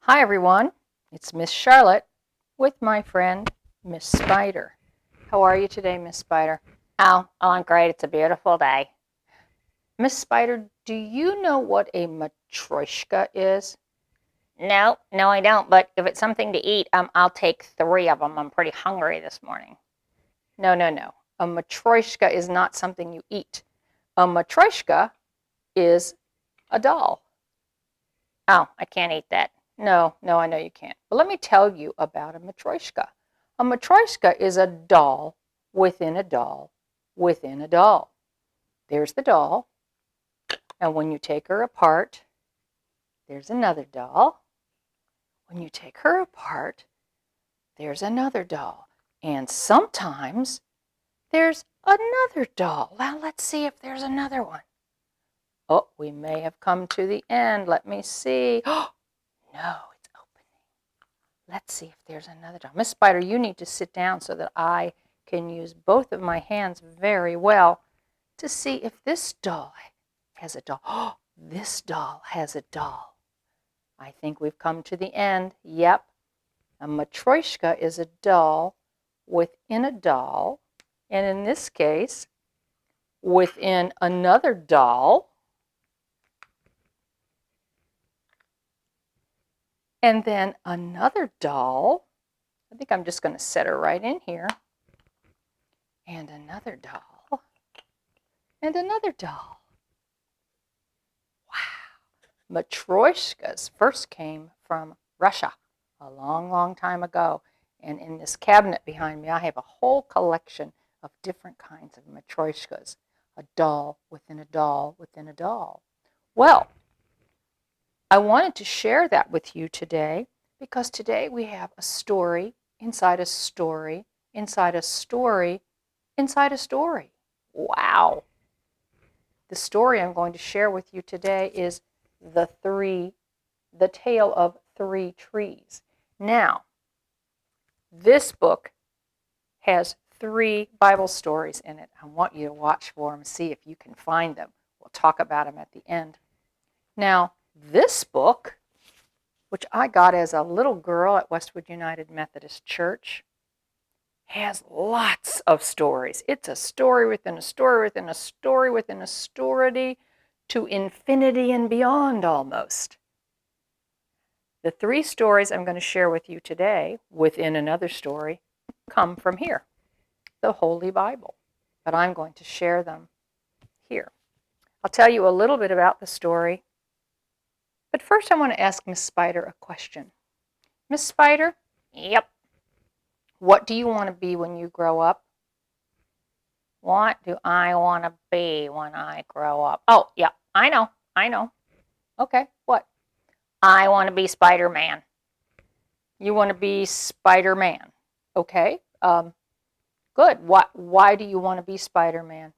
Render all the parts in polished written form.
Hi everyone, it's Miss Charlotte with my friend Miss Spider. How are you today, Miss Spider? I'm great. It's a beautiful day. Miss Spider, do you know what a matryoshka is? No, I don't. But if it's something to eat, I'll take three of them. I'm pretty hungry this morning. No, no, no. A matryoshka is not something you eat. A matryoshka is a doll. Oh, I can't eat that. No, no, I know you can't. But let me tell you about a matryoshka. A matryoshka is a doll within a doll within a doll. There's the doll, and when you take her apart, there's another doll. When you take her apart, there's another doll. And sometimes there's another doll. Now let's see if there's another one. Oh, we may have come to the end. Let me see. Oh, no, it's opening. Let's see if there's another doll. Miss Spider, you need to sit down so that I can use both of my hands very well to see if this doll has a doll. Oh, this doll has a doll. I think we've come to the end. Yep. A matryoshka is a doll within a doll, and in this case, within another doll, and then another doll. I think I'm just going to set her right in here, and another doll, and another doll. Wow. Matryoshkas first came from Russia a long, long time ago. And in this cabinet behind me, I have a whole collection of different kinds of matryoshkas, a doll within a doll within a doll. Well, I wanted to share that with you today because today we have a story inside a story inside a story inside a story. Wow. The story I'm going to share with you today is the tale of three trees. Now, this book has three Bible stories in it. I want you to watch for them, see if you can find them. We'll talk about them at the end. Now, this book, which I got as a little girl at Westwood United Methodist Church, has lots of stories. It's a story within a story within a story within a story to infinity and beyond almost. The three stories I'm going to share with you today within another story come from here, the Holy Bible. But I'm going to share them here. I'll tell you a little bit about the story. But first, I want to ask Miss Spider a question. Miss Spider, Yep. what do you want to be when you grow up? What do I want to be when I grow up? Oh, yeah. I know. Okay, what? I want to be Spider Man. You want to be Spider Man. Okay, good. Why do you want to be Spider Man?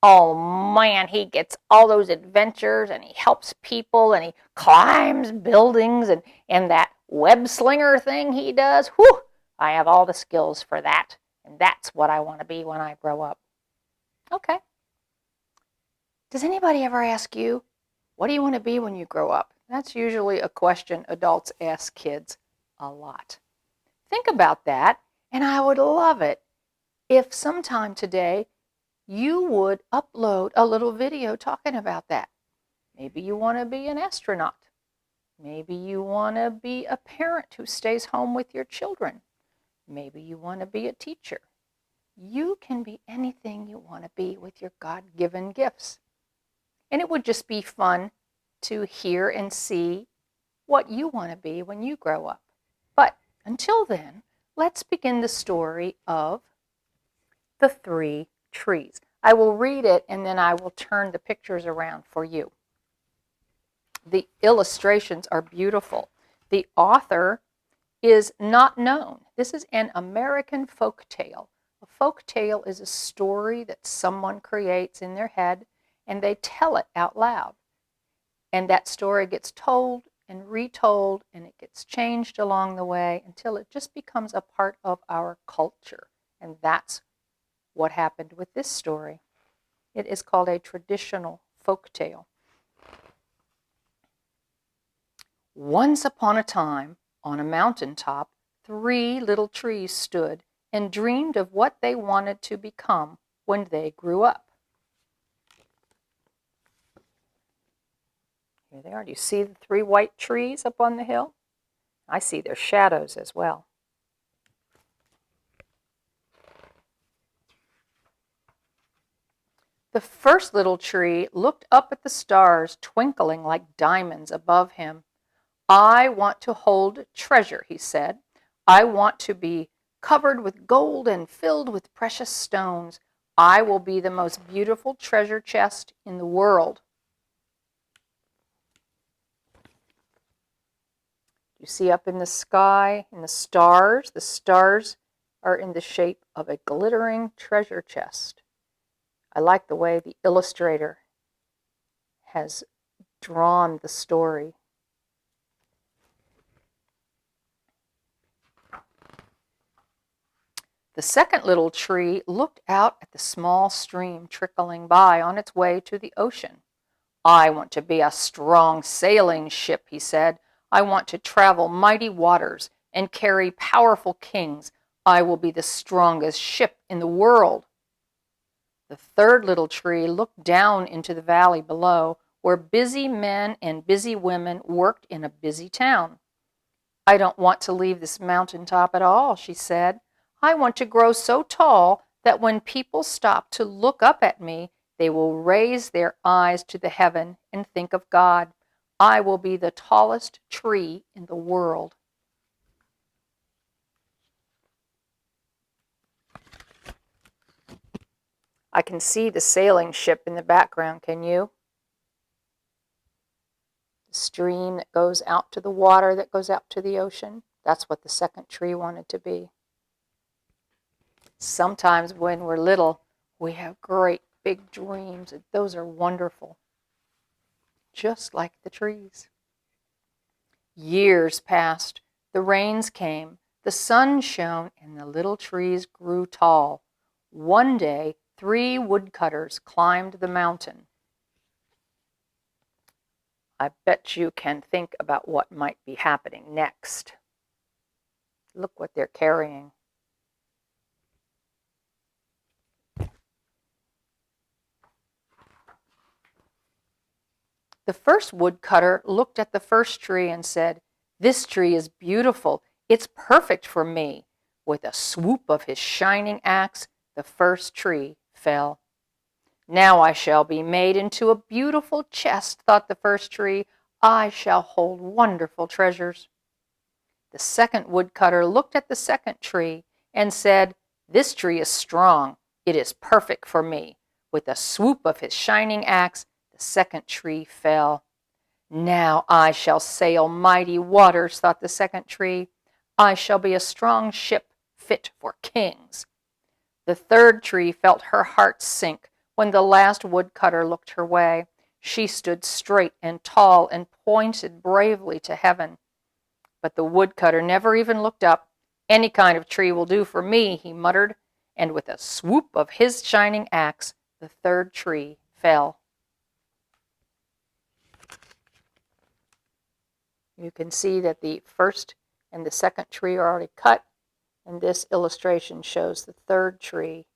Oh man, he gets all those adventures and he helps people and he climbs buildings and that web slinger thing he does. Whew! I have all the skills for that. And that's what I want to be when I grow up. Okay. Does anybody ever ask you, what do you want to be when you grow up? That's usually a question adults ask kids a lot. Think about that, and I would love it if sometime today you would upload a little video talking about that. Maybe you want to be an astronaut. Maybe you want to be a parent who stays home with your children. Maybe you want to be a teacher. You can be anything you want to be with your God-given gifts. And it would just be fun to hear and see what you want to be when you grow up. But until then, let's begin the story of the three trees. I will read it and then I will turn the pictures around for you. The illustrations are beautiful. The author is not known. This is an American folk tale. A folk tale is a story that someone creates in their head and they tell it out loud. And that story gets told and retold and it gets changed along the way until it just becomes a part of our culture. And that's what happened with this story. It is called a traditional folk tale. Once upon a time, on a mountain top, 3 little trees stood and dreamed of what they wanted to become when they grew up. Here they are. Do you see the 3 white trees up on the hill? I see their shadows as well. The first little tree looked up at the stars twinkling like diamonds above him. I want to hold treasure, he said. I want to be covered with gold and filled with precious stones. I will be the most beautiful treasure chest in the world. You see up in the sky, in the stars are in the shape of a glittering treasure chest. I like the way the illustrator has drawn the story. The second little tree looked out at the small stream trickling by on its way to the ocean. I want to be a strong sailing ship, he said. I want to travel mighty waters and carry powerful kings. I will be the strongest ship in the world. The third little tree looked down into the valley below, where busy men and busy women worked in a busy town. I don't want to leave this mountaintop at all, she said. I want to grow so tall that when people stop to look up at me, they will raise their eyes to the heaven and think of God. I will be the tallest tree in the world. I can see the sailing ship in the background, can you? The stream that goes out to the water, that goes out to the ocean. That's what the second tree wanted to be. Sometimes when we're little, we have great big dreams. Those are wonderful, just like the trees. Years passed. The rains came. The sun shone, and the little trees grew tall. One day, 3 woodcutters climbed the mountain. I bet you can think about what might be happening next. Look what they're carrying. The first woodcutter looked at the first tree and said, "This tree is beautiful. It's perfect for me." With a swoop of his shining axe, the first tree fell. Now I shall be made into a beautiful chest, thought the first tree. I shall hold wonderful treasures. The second woodcutter looked at the second tree and said, "This tree is strong. It is perfect for me." With a swoop of his shining axe, the second tree fell. Now I shall sail mighty waters, thought the second tree. I shall be a strong ship fit for kings. The third tree felt her heart sink when the last woodcutter looked her way. She stood straight and tall and pointed bravely to heaven. But the woodcutter never even looked up. "Any kind of tree will do for me," he muttered, and with a swoop of his shining axe, the third tree fell. You can see that the first and the second tree are already cut, and this illustration shows the third tree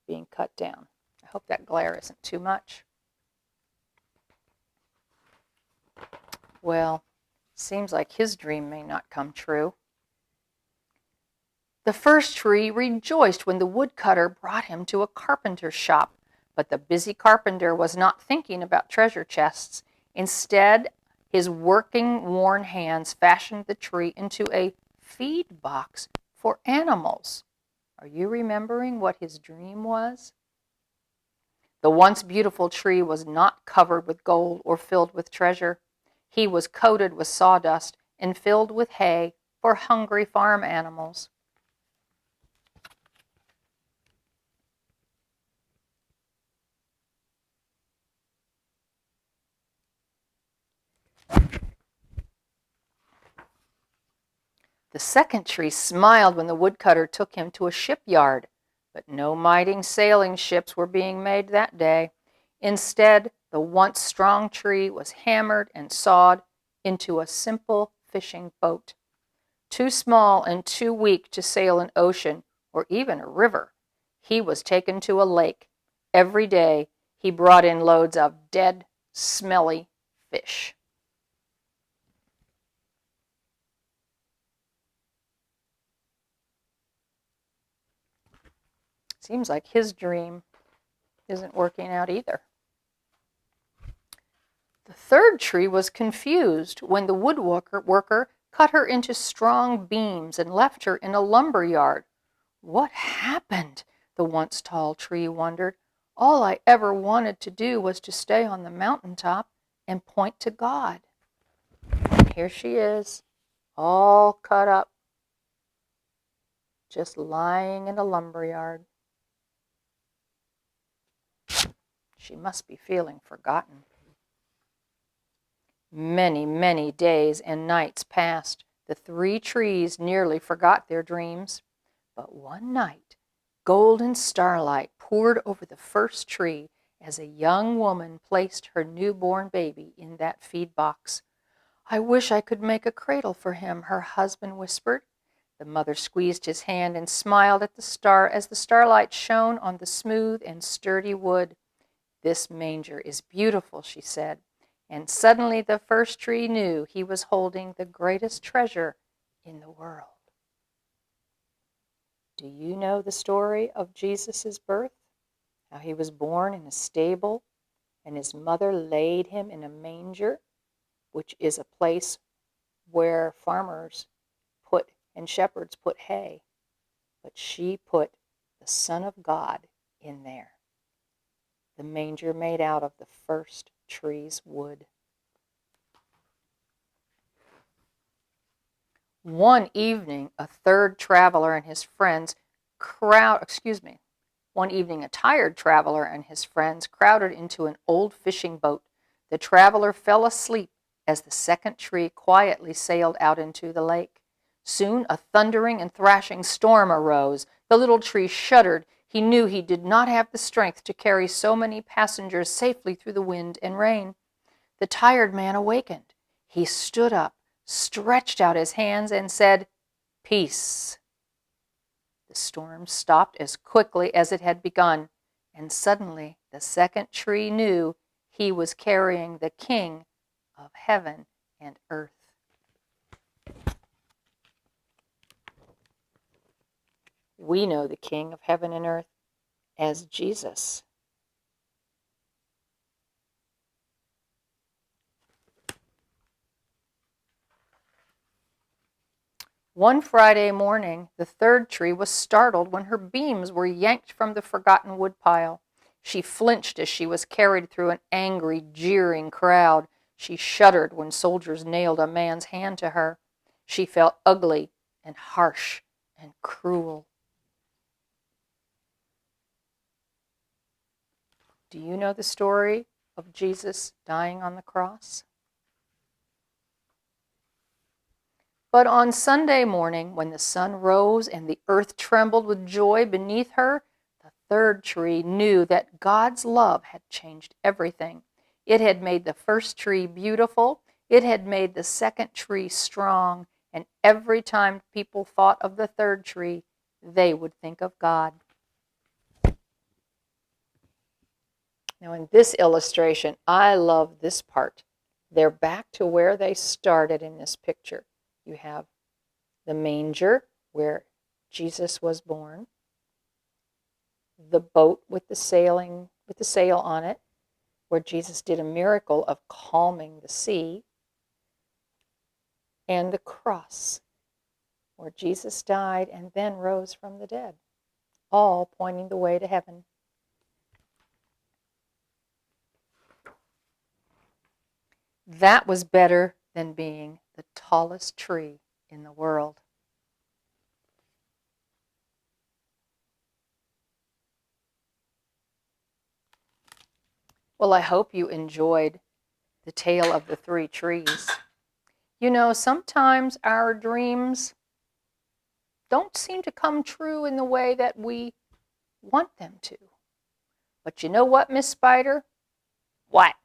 being cut down. I hope that glare isn't too much. Well, seems like his dream may not come true. The first tree rejoiced when the woodcutter brought him to a carpenter's shop, but the busy carpenter was not thinking about treasure chests. Instead, his working, worn hands fashioned the tree into a feed box for animals. Are you remembering what his dream was? The once beautiful tree was not covered with gold or filled with treasure. He was coated with sawdust and filled with hay for hungry farm animals. The second tree smiled when the woodcutter took him to a shipyard, but no mighty sailing ships were being made that day. Instead, the once strong tree was hammered and sawed into a simple fishing boat. Too small and too weak to sail an ocean or even a river, he was taken to a lake. Every day he brought in loads of dead, smelly fish. Seems like his dream isn't working out either. The third tree was confused when the woodworker cut her into strong beams and left her in a lumber yard. What happened? The once tall tree wondered. All I ever wanted to do was to stay on the mountaintop and point to God. Here she is, all cut up, just lying in a lumber yard. She must be feeling forgotten. Many, many days and nights passed. The three trees nearly forgot their dreams. But one night, golden starlight poured over the first tree as a young woman placed her newborn baby in that feed box. I wish I could make a cradle for him, her husband whispered. The mother squeezed his hand and smiled at the star as the starlight shone on the smooth and sturdy wood. This manger is beautiful, she said, and suddenly the first tree knew he was holding the greatest treasure in the world. Do you know the story of Jesus' birth? How he was born in a stable and his mother laid him in a manger, which is a place where farmers put and shepherds put hay, but she put the Son of God in there. The manger made out of the first tree's wood. One evening, a tired traveler and his friends crowded into an old fishing boat. The traveler fell asleep as the second tree quietly sailed out into the lake. Soon a thundering and thrashing storm arose. The little tree shuddered. He knew he did not have the strength to carry so many passengers safely through the wind and rain. The tired man awakened. He stood up, stretched out his hands, and said, "Peace." The storm stopped as quickly as it had begun, and suddenly the second tree knew he was carrying the King of heaven and earth. We know the King of heaven and earth as Jesus. One Friday morning, the third tree was startled when her beams were yanked from the forgotten woodpile. She flinched as she was carried through an angry, jeering crowd. She shuddered when soldiers nailed a man's hand to her. She felt ugly and harsh and cruel. Do you know the story of Jesus dying on the cross? But on Sunday morning, when the sun rose and the earth trembled with joy beneath her, the third tree knew that God's love had changed everything. It had made the first tree beautiful. It had made the second tree strong. And every time people thought of the third tree, they would think of God. Now in this illustration, I love this part. They're back to where they started in this picture. You have the manger where Jesus was born, the boat with the sail on it, where Jesus did a miracle of calming the sea, and the cross, where Jesus died and then rose from the dead, all pointing the way to heaven. That was better than being the tallest tree in the world. Well, I hope you enjoyed the tale of the three trees. You know, sometimes our dreams don't seem to come true in the way that we want them to. But you know what, Miss Spider? What?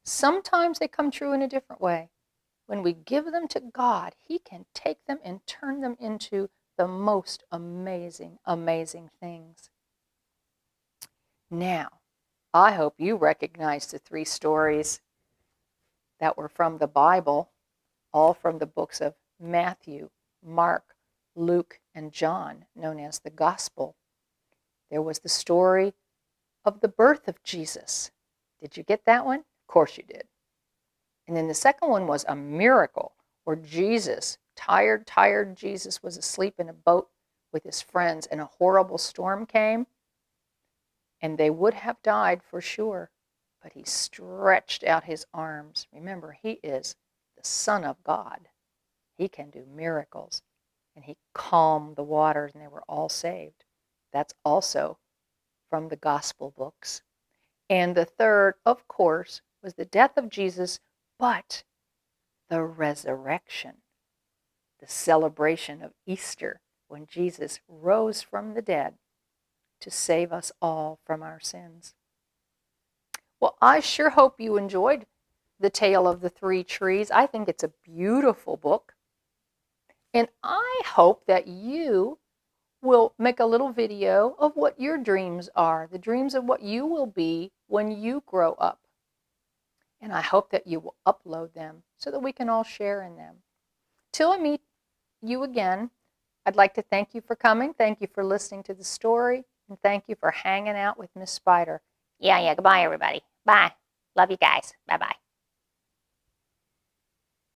Sometimes they come true in a different way. when we give them to God, He can take them and turn them into the most amazing, amazing things. Now, I hope you recognize the 3 stories that were from the Bible, all from the books of Matthew, Mark, Luke, and John, known as the Gospel. There was the story of the birth of Jesus. Did you get that one? Of course you did. And then the second one was a miracle where Jesus, tired Jesus was asleep in a boat with his friends and a horrible storm came and they would have died for sure. But he stretched out his arms. Remember, he is the Son of God. He can do miracles. And he calmed the waters and they were all saved. That's also from the gospel books. And the third, of course, was the death of Jesus, but the resurrection, the celebration of Easter, when Jesus rose from the dead to save us all from our sins. Well, I sure hope you enjoyed The Tale of the Three Trees. I think it's a beautiful book. And I hope that you will make a little video of what your dreams are, the dreams of what you will be when you grow up. And I hope that you will upload them so that we can all share in them. Till I meet you again, I'd like to thank you for coming. Thank you for listening to the story. And thank you for hanging out with Miss Spider. Yeah, goodbye, everybody. Bye. Love you guys. Bye-bye.